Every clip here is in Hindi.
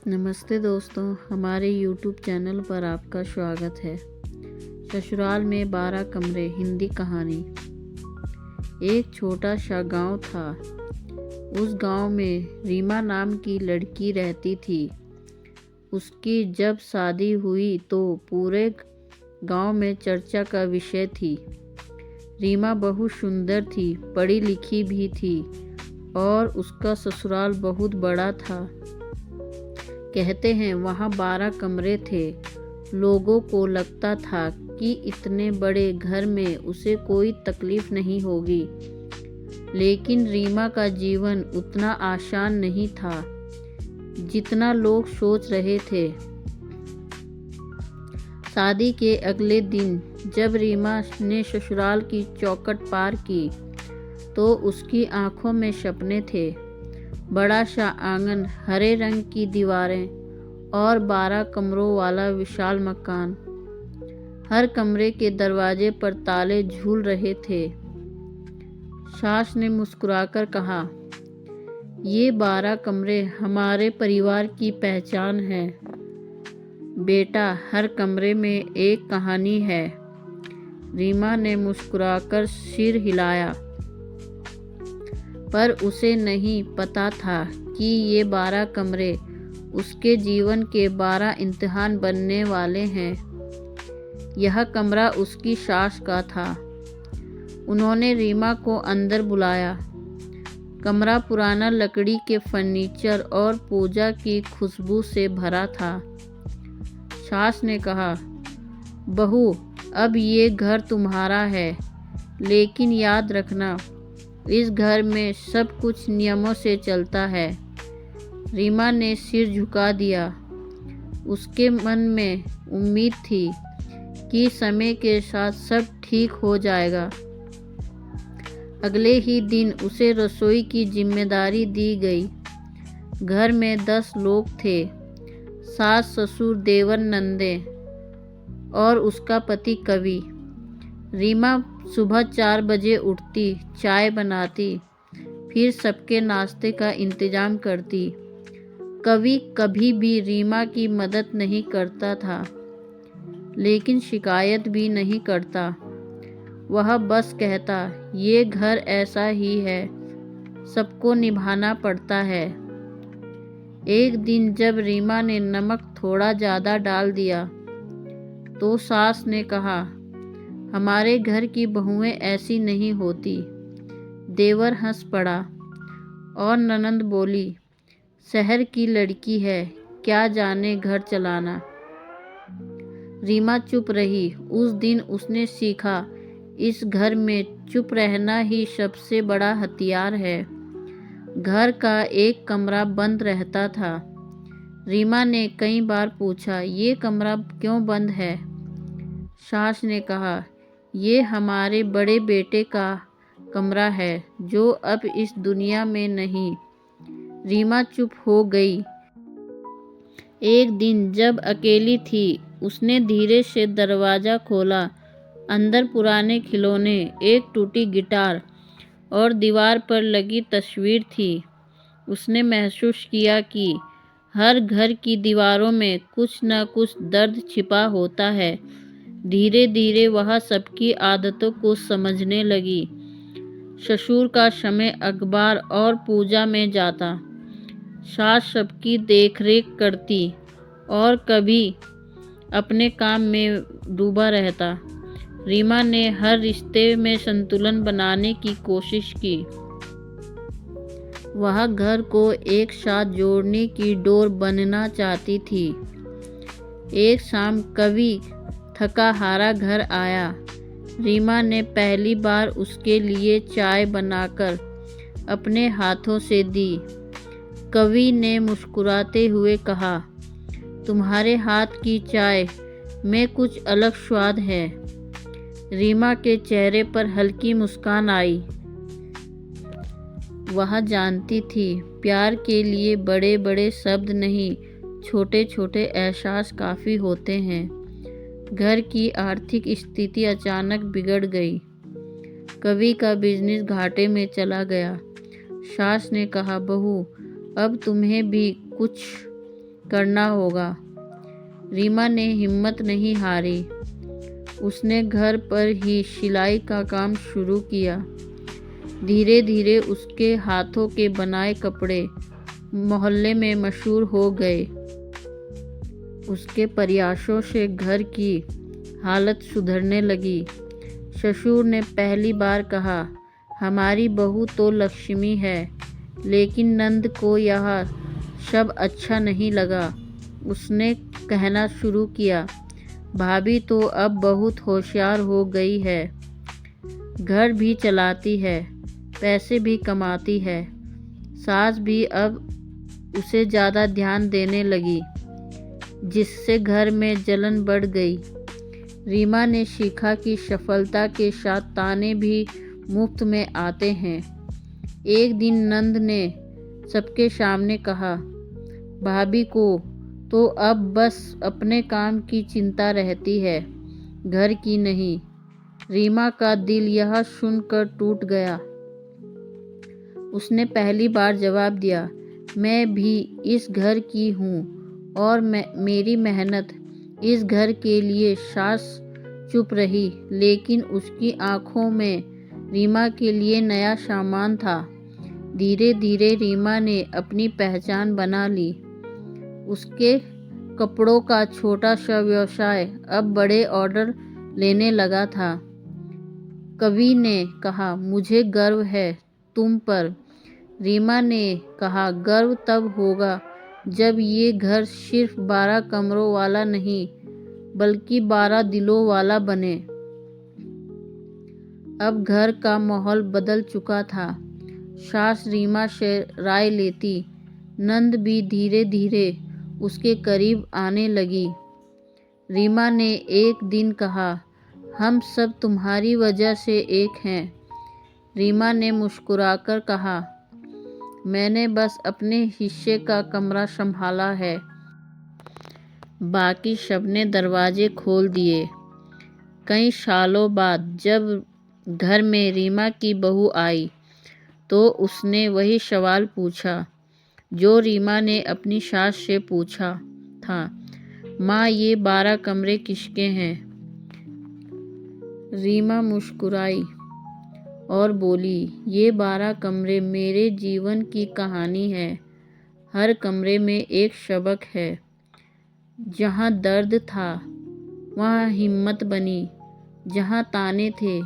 नमस्ते दोस्तों, हमारे YouTube चैनल पर आपका स्वागत है। ससुराल में 12 कमरे हिंदी कहानी। एक छोटा सा गांव था। उस गांव में रीमा नाम की लड़की रहती थी। उसकी जब शादी हुई तो पूरे गांव में चर्चा का विषय थी। रीमा बहुत सुंदर थी, पढ़ी लिखी भी थी और उसका ससुराल बहुत बड़ा था। कहते हैं वहाँ 12 कमरे थे। लोगों को लगता था कि इतने बड़े घर में उसे कोई तकलीफ नहीं होगी, लेकिन रीमा का जीवन उतना आसान नहीं था जितना लोग सोच रहे थे। शादी के अगले दिन जब रीमा ने ससुराल की चौखट पार की तो उसकी आंखों में सपने थे। बड़ा सा आंगन, हरे रंग की दीवारें और 12 कमरों वाला विशाल मकान। हर कमरे के दरवाजे पर ताले झूल रहे थे। सास ने मुस्कुराकर कहा, ये 12 कमरे हमारे परिवार की पहचान है। बेटा, हर कमरे में एक कहानी है। रीमा ने मुस्कुराकर सिर हिलाया, पर उसे नहीं पता था कि ये 12 कमरे उसके जीवन के 12 इम्तिहान बनने वाले हैं। यह कमरा उसकी सास का था। उन्होंने रीमा को अंदर बुलाया। कमरा पुराना लकड़ी के फर्नीचर और पूजा की खुशबू से भरा था। सास ने कहा, बहू, अब ये घर तुम्हारा है, लेकिन याद रखना, इस घर में सब कुछ नियमों से चलता है। रीमा ने सिर झुका दिया। उसके मन में उम्मीद थी कि समय के साथ सब ठीक हो जाएगा। अगले ही दिन उसे रसोई की जिम्मेदारी दी गई। घर में 10 लोग थे। सास, ससुर, देवर, नंदे और उसका पति कवि। रीमा सुबह 4 बजे उठती, चाय बनाती, फिर सबके नाश्ते का इंतजाम करती। कवि कभी भी रीमा की मदद नहीं करता था, लेकिन शिकायत भी नहीं करता। वह बस कहता, ये घर ऐसा ही है, सबको निभाना पड़ता है। एक दिन जब रीमा ने नमक थोड़ा ज़्यादा डाल दिया तो सास ने कहा, हमारे घर की बहुएं ऐसी नहीं होती। देवर हंस पड़ा और ननंद बोली, शहर की लड़की है, क्या जाने घर चलाना। रीमा चुप रही। उस दिन उसने सीखा, इस घर में चुप रहना ही सबसे बड़ा हथियार है। घर का एक कमरा बंद रहता था। रीमा ने कई बार पूछा, ये कमरा क्यों बंद है? सास ने कहा, ये हमारे बड़े बेटे का कमरा है, जो अब इस दुनिया में नहीं। रीमा चुप हो गई। एक दिन जब अकेली थी, उसने धीरे से दरवाज़ा खोला। अंदर पुराने खिलौने, एक टूटी गिटार और दीवार पर लगी तस्वीर थी। उसने महसूस किया कि हर घर की दीवारों में कुछ न कुछ दर्द छिपा होता है। धीरे धीरे वह सबकी आदतों को समझने लगी। ससुर का समय अखबार और पूजा में जाता। सास सबकी देखरेख करती और कभी अपने काम में डूबा रहता। रीमा ने हर रिश्ते में संतुलन बनाने की कोशिश की। वह घर को एक साथ जोड़ने की डोर बनना चाहती थी। एक शाम कवि थका हारा घर आया। रीमा ने पहली बार उसके लिए चाय बनाकर अपने हाथों से दी। कवि ने मुस्कुराते हुए कहा, तुम्हारे हाथ की चाय में कुछ अलग स्वाद है। रीमा के चेहरे पर हल्की मुस्कान आई। वह जानती थी, प्यार के लिए बड़े बड़े शब्द नहीं, छोटे छोटे एहसास काफ़ी होते हैं। घर की आर्थिक स्थिति अचानक बिगड़ गई। कवि का बिजनेस घाटे में चला गया। सास ने कहा, बहू, अब तुम्हें भी कुछ करना होगा। रीमा ने हिम्मत नहीं हारी। उसने घर पर ही सिलाई का काम शुरू किया। धीरे धीरे उसके हाथों के बनाए कपड़े मोहल्ले में मशहूर हो गए। उसके प्रयासों से घर की हालत सुधरने लगी। ससुर ने पहली बार कहा, हमारी बहू तो लक्ष्मी है, लेकिन नंद को यह सब अच्छा नहीं लगा। उसने कहना शुरू किया, भाभी तो अब बहुत होशियार हो गई है, घर भी चलाती है, पैसे भी कमाती है। सास भी अब उसे ज़्यादा ध्यान देने लगी, जिससे घर में जलन बढ़ गई। रीमा ने सीखा कि सफलता के साथ ताने भी मुफ्त में आते हैं। एक दिन नंद ने सबके सामने कहा, भाभी को तो अब बस अपने काम की चिंता रहती है, घर की नहीं। रीमा का दिल यह सुनकर टूट गया। उसने पहली बार जवाब दिया, मैं भी इस घर की हूँ और मेरी मेहनत इस घर के लिए। सास चुप रही, लेकिन उसकी आंखों में रीमा के लिए नया सामान था। धीरे धीरे रीमा ने अपनी पहचान बना ली। उसके कपड़ों का छोटा सा व्यवसाय अब बड़े ऑर्डर लेने लगा था। कवि ने कहा, मुझे गर्व है तुम पर। रीमा ने कहा, गर्व तब होगा जब ये घर सिर्फ 12 कमरों वाला नहीं, बल्कि 12 दिलों वाला बने। अब घर का माहौल बदल चुका था। सास रीमा से राय लेती, नंद भी धीरे धीरे उसके करीब आने लगी। रीमा ने एक दिन कहा, हम सब तुम्हारी वजह से एक हैं। रीमा ने मुस्कुराकर कहा, मैंने बस अपने हिस्से का कमरा संभाला है, बाकी सबने दरवाजे खोल दिए। कई सालों बाद जब घर में रीमा की बहू आई, तो उसने वही सवाल पूछा जो रीमा ने अपनी सास से पूछा था, माँ ये 12 कमरे किसके हैं? रीमा मुस्कुराई और बोली, ये 12 कमरे मेरे जीवन की कहानी है। हर कमरे में एक सबक है। जहाँ दर्द था वहाँ हिम्मत बनी, जहाँ ताने थे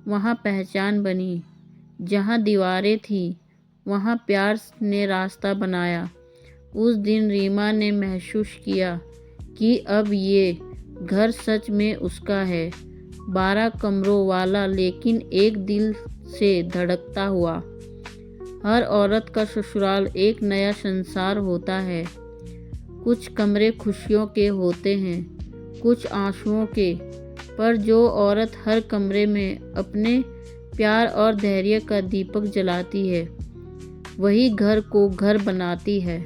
वहाँ पहचान बनी, जहाँ दीवारें थी वहाँ प्यार ने रास्ता बनाया। उस दिन रीमा ने महसूस किया कि अब ये घर सच में उसका है, 12 कमरों वाला, लेकिन एक दिल से धड़कता हुआ। हर औरत का ससुराल एक नया संसार होता है। कुछ कमरे खुशियों के होते हैं, कुछ आंसुओं के, पर जो औरत हर कमरे में अपने प्यार और धैर्य का दीपक जलाती है, वही घर को घर बनाती है।